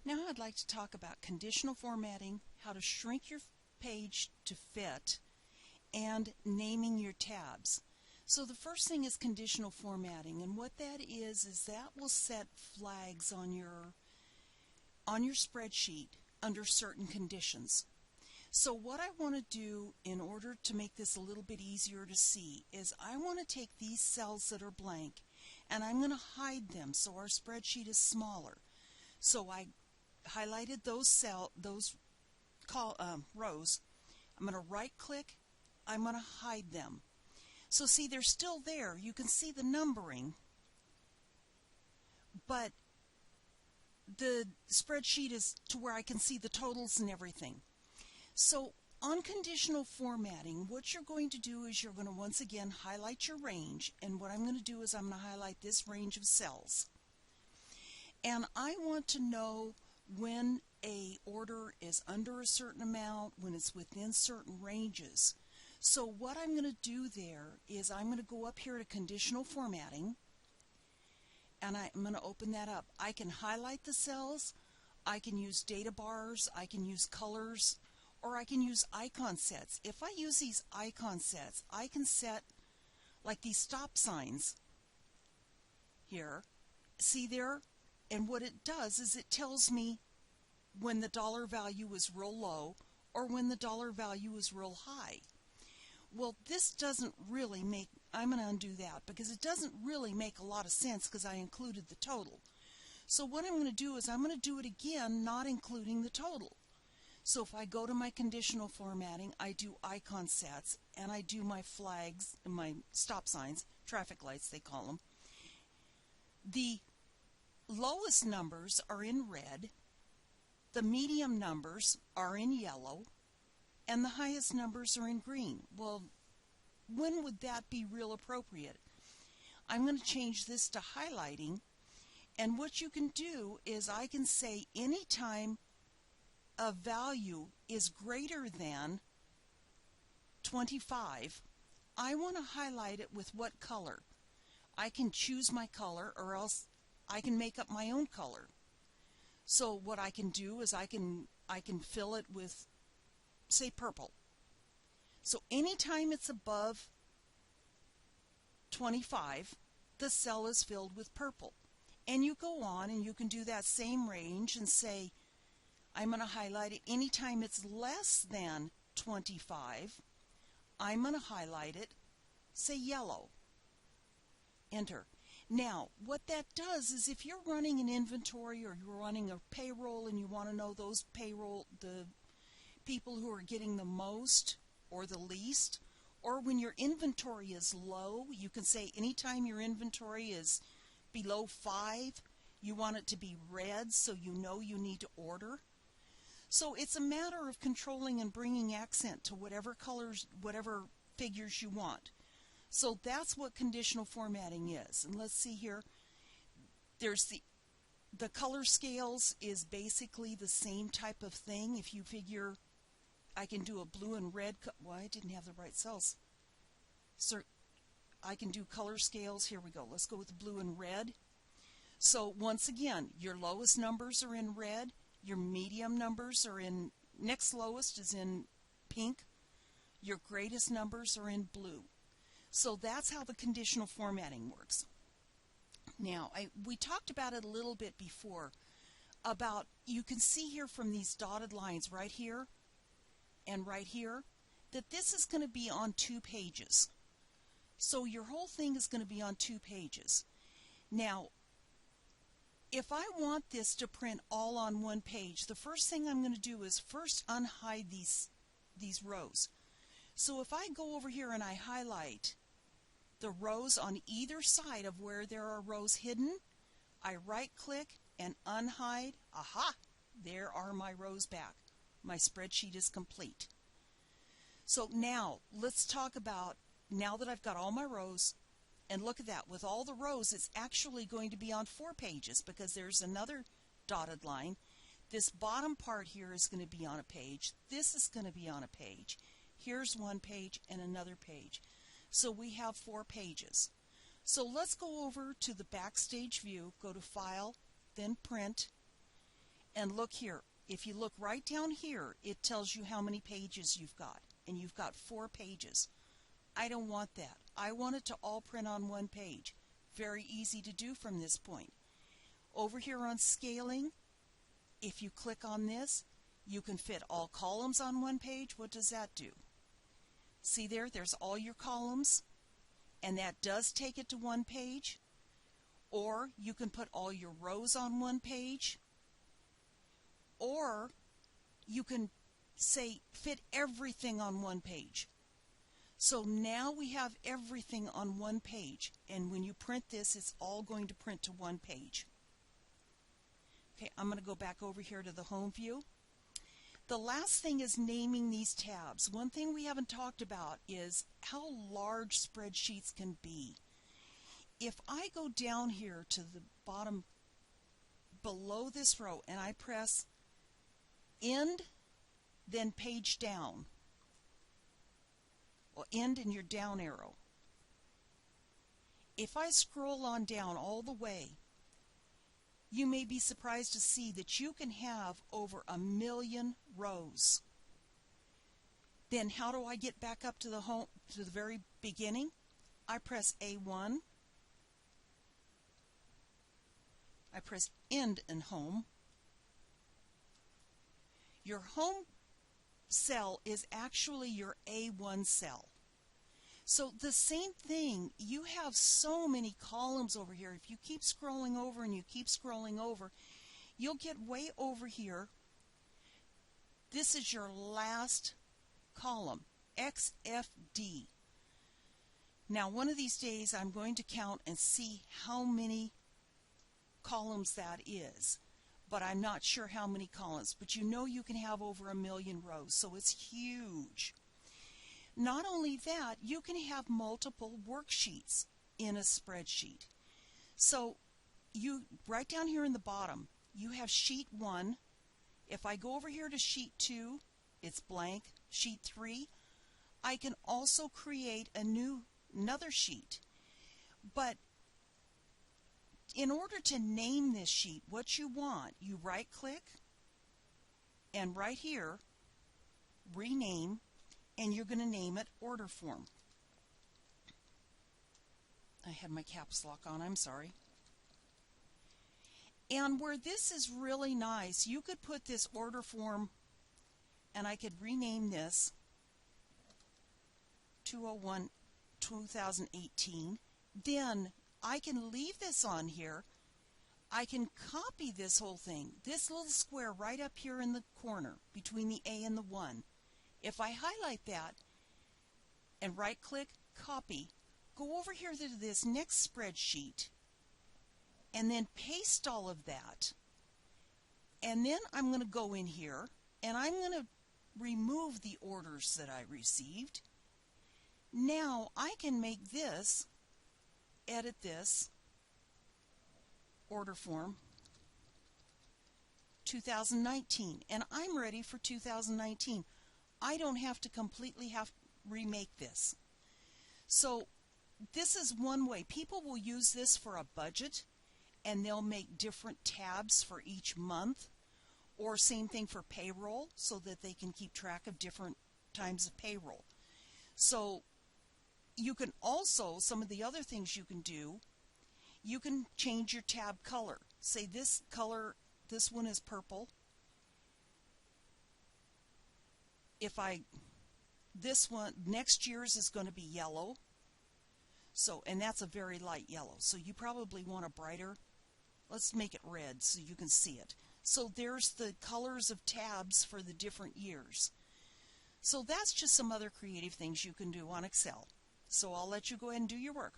Now I'd like to talk about conditional formatting, how to shrink your page to fit, and naming your tabs. So the first thing is conditional formatting, and what that is that will set flags on your spreadsheet under certain conditions. So what I want to do in order to make this a little bit easier to see is I want to take these cells that are blank and I'm going to hide them so our spreadsheet is smaller. So I highlighted those rows. I'm going to right click, I'm going to hide them. So see, they're still there. You can see the numbering, but the spreadsheet is to where I can see the totals and everything. So on conditional formatting, what you're going to do is you're going to once again highlight your range, and what I'm going to do is I'm going to highlight this range of cells. And I want to know when a order is under a certain amount, when it's within certain ranges. So what I'm going to do there is I'm going to go up here to conditional formatting, and I'm going to open that up. I can highlight the cells, I can use data bars, I can use colors, or I can use icon sets. If I use these icon sets, I can set like these stop signs here. See there? And what it does is it tells me when the dollar value is real low or when the dollar value is real high. Well, this doesn't really make, I'm going to undo that because it doesn't really make a lot of sense because I included the total. So what I'm going to do is I'm going to do it again, not including the total. So if I go to my conditional formatting, I do icon sets, and I do my flags, my stop signs, traffic lights they call them. The lowest numbers are in red, the medium numbers are in yellow, and the highest numbers are in green. Well, when would that be real appropriate? I'm going to change this to highlighting, and what you can do is I can say anytime a value is greater than 25, I want to highlight it with what color. I can choose my color, or else I can make up my own color. So what I can do is I can fill it with, say, purple. So anytime it's above 25, the cell is filled with purple. And you go on and you can do that same range and say, I'm going to highlight it anytime it's less than 25. I'm going to highlight it, say yellow. Enter. Now, what that does is if you're running an inventory or you're running a payroll and you want to know the people who are getting the most or the least, or when your inventory is low, you can say anytime your inventory is below 5, you want it to be red so you know you need to order. So it's a matter of controlling and bringing accent to whatever colors, whatever figures you want. So that's what conditional formatting is. And let's see here. There's the color scales is basically the same type of thing. If you figure I can do a blue and red, well, I didn't have the right cells. So I can do color scales. Here we go. Let's go with blue and red. So once again, your lowest numbers are in red. Your medium numbers are in, next lowest is in pink. Your greatest numbers are in blue. So that's how the conditional formatting works. Now, we talked about it a little bit before about, you can see here from these dotted lines right here and right here, that this is going to be on 2 pages. So your whole thing is going to be on 2 pages. Now, if I want this to print all on 1 page, the first thing I'm going to do is first unhide these rows. So if I go over here and I highlight the rows on either side of where there are rows hidden, I right click and unhide. Aha! There are my rows back. My spreadsheet is complete. So now let's talk about, now that I've got all my rows, and look at that, with all the rows it's actually going to be on 4 pages because there's another dotted line. This bottom part here is going to be on a page. This is going to be on a page. Here's 1 page and another page. So we have 4 pages. So let's go over to the Backstage view, go to File, then Print, And look here, if you look right down here, it tells you how many pages you've got, and you've got 4 pages. I don't want that. I want it to all print on one page. Very easy to do from this point. Over here on scaling, if you click on this, you can fit all columns on one page. What does that do? See there, there's all your columns, and that does take it to one page. Or you can put all your rows on one page. Or you can say fit everything on one page. So now we have everything on one page, and when you print this, it's all going to print to one page. Okay, I'm going to go back over here to the home view. The last thing is naming these tabs. One thing we haven't talked about is how large spreadsheets can be. If I go down here to the bottom below this row and I press end, then page down, well, end and your down arrow. If I scroll on down all the way, you may be surprised to see that you can have over 1,000,000 rows. Then how do I get back up to the very beginning? I press A1. I press end and home. Your home cell is actually your A1 cell. So the same thing, you have so many columns over here. If you keep scrolling over and you keep scrolling over, you'll get way over here. This is your last column, XFD. Now one of these days I'm going to count and see how many columns that is. But I'm not sure how many columns. But you know you can have over 1,000,000 rows, so it's huge. Not only that, you can have multiple worksheets in a spreadsheet. So you right down here in the bottom, you have sheet 1. If I go over here to sheet 2, it's blank. Sheet 3, I can also create another sheet. But in order to name this sheet, what you want, you right click and right here rename, and you're going to name it order form. I had my caps lock on, I'm sorry. And where this is really nice, you could put this order form, and I could rename this 201-2018. Then I can leave this on here. I can copy this whole thing, this little square right up here in the corner between the A and the 1. If I highlight that and right click, copy, go over here to this next spreadsheet and then paste all of that. And then I'm going to go in here and I'm going to remove the orders that I received. Now I can make this, edit this, order form 2019, and I'm ready for 2019. I don't have to completely remake this. So this is one way. People will use this for a budget, and they'll make different tabs for each month, or same thing for payroll, so that they can keep track of different times of payroll. So you can also, some of the other things you can do, you can change your tab color. Say this color, this one is purple. This one, next year's is going to be yellow. So, and that's a very light yellow. So you probably want a brighter, let's make it red so you can see it. So there's the colors of tabs for the different years. So that's just some other creative things you can do on Excel. So I'll let you go ahead and do your work.